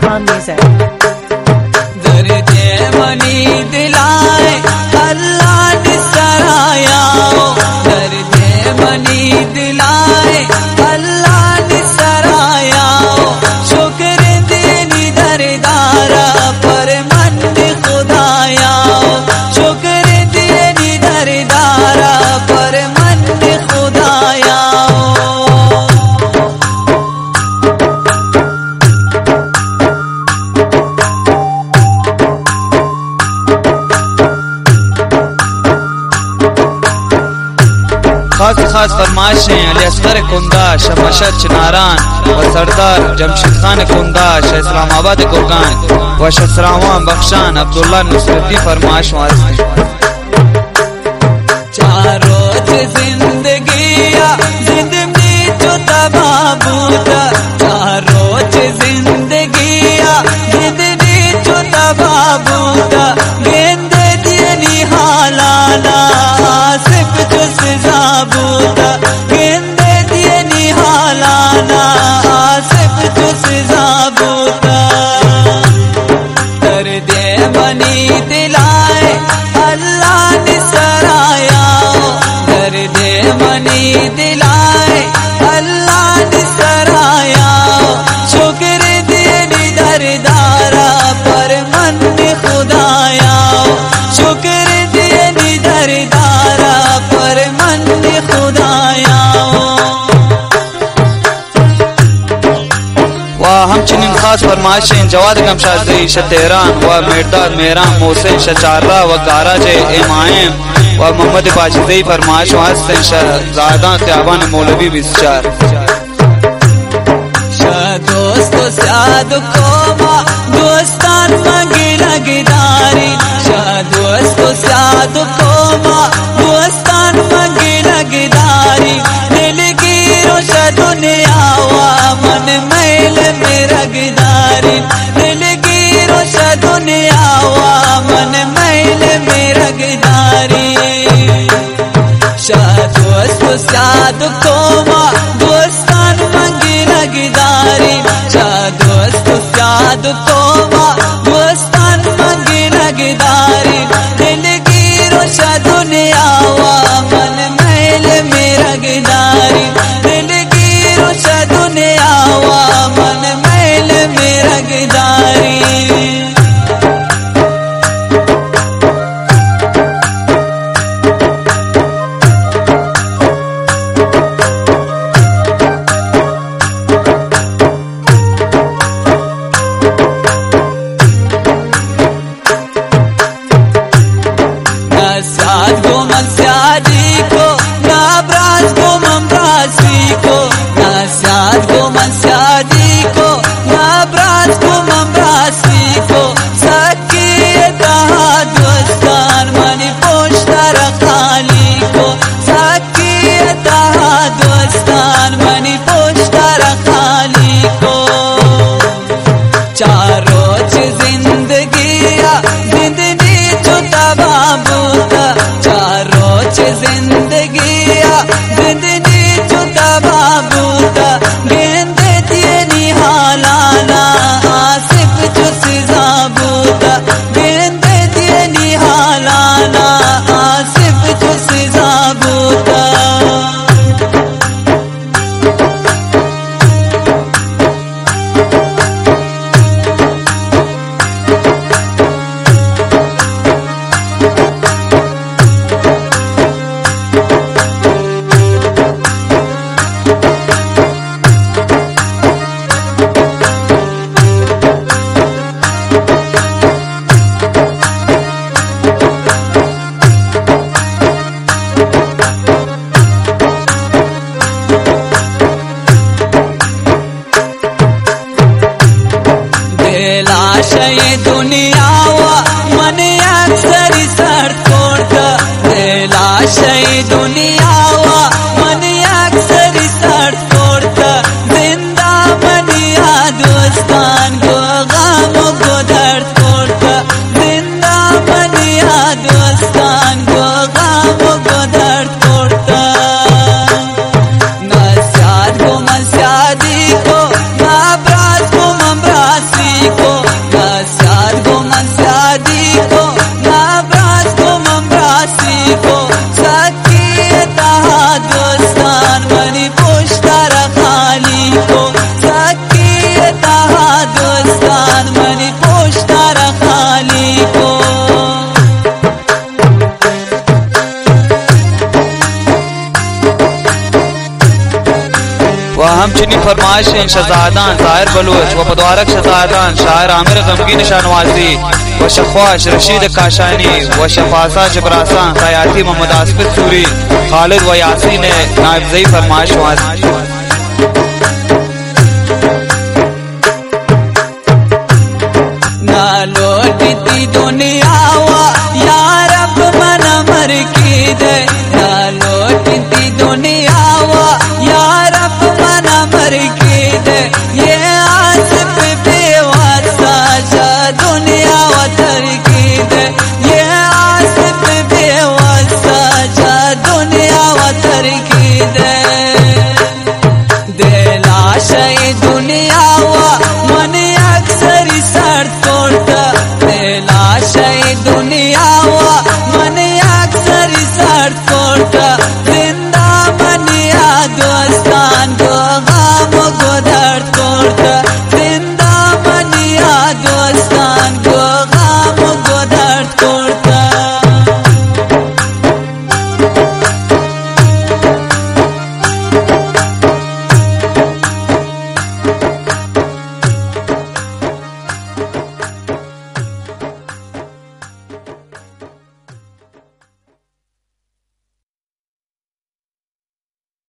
खान साहब। दर्दे मनी दिलाए अल्लाह ने सराया, दर्दे मनी दिलाए अल्लाह ने सराया, शुक्र देनी दरदारा पर मन खुदाया, शुक्र देनी दरदारा पर मन खुदाया। खास फरमाइशें अली असगर कुंदा, शाह मशहद चिनारान व सरदार जमशेद खान कुंदा, शाह इस्लामाबाद गुरगान व शाह सरावान बख्शान अब्दुल्ला नुसरती फरमाइश वास्ते। चार रोज जिंदगिया जिंदगी जो तबाबूता, चार रोज जिंदगिया जिंदगी जो तबाबूता, गेंदे दिए निहालाना सिर्फ जो सिजाबूता, गेंदे दिए निहालाना सिर्फ जो सिजाबूता। दर्दे मनी दिलाए अल्लाह ने सराया, दर्दे मनी दिलाए अल्लाह ने सराया, शुक्र देनी दरदारा पर मन खुदाया, शुक्र देनी दरदारा पर मन खुदाया। वाह हमचनिन खास फरमाइशें जवाद गमशादी शाह तेहरान व मेरदाद मेहरान मोहसिन शाह चार्रा व गाराज इमाम व मोहम्मद बाजिदी फरमाइश वास्ते शहजादा त्याबान मौलवी 24। शाह दोस्तों साद कोमा दोस्तान मंगी लगदारी, शाह दोस्तों साद कोमा दोस्तान मंगी लगदारी, दिल की रोशा दुनिया मन मैल में रगदारी, दिल की रोशा दुनिया मन मैल में रगदारी। शाह दोस्तों साद कोमा दोस्तान मंगी लगदारी, शाह दोस्तों साद कोमा दोस्तान मंगी लगदारी, दिल की रोशा दुनिया मन मैल में रगदारी, दिल की रोशा दुनिया मन मैल में रगदारी। साद को मनस्यादी को ना ब्राज को ममरासी को, ना साद को मनस्यादी को ना ब्राज को ममरासी को, सकी दहा दोस्तान मनी पोष्टा रखाली को, सकी दहा दोस्तान मनी पोष्टा रखाली को। चार रोज जिंदगिया जिंदगी जो तबाबूता, चार रोज जिंदगिया जिंदगी जो तबाबूता, गेंदे दिए निहालाना सिर्फ जो सिजाबूता, गेंदे दिए निहालाना सिर्फ जो सिजाबूता। लाशे दुनिया मन अक्सर सर कोड़ता, लाशे दुनिया मन अक्सर सर कोड़ता, जिंदा बनिया दोस्तान को गम को दर्द कोड़ता, जिंदा बनिया दोस्तान को गम को दर्द कोड़ता। नस्याद को मस्यादी को ना ब्राज को ममरासी को, फरमाइश शहजादान ज़ाहिर बलूच व पदवारक शहजादान शायर आमिर गमगीन शाहनवाजी व शख्वाश रशीद काशानी व शफासा जबरासान खयाती मोहम्मद आसिफ सूरी खालिद व यासीन नायब ज़ई फरमाइश ना लौटती दुनिया या रब मन मर की दे, ना लौटती दुनिया या रब मन मर की दे, ये आस पे बेवासा जा दुनिया वतर की दे, ये आस पे बेवासा जा दुनिया वतर की दे, दिलाशे दुनिया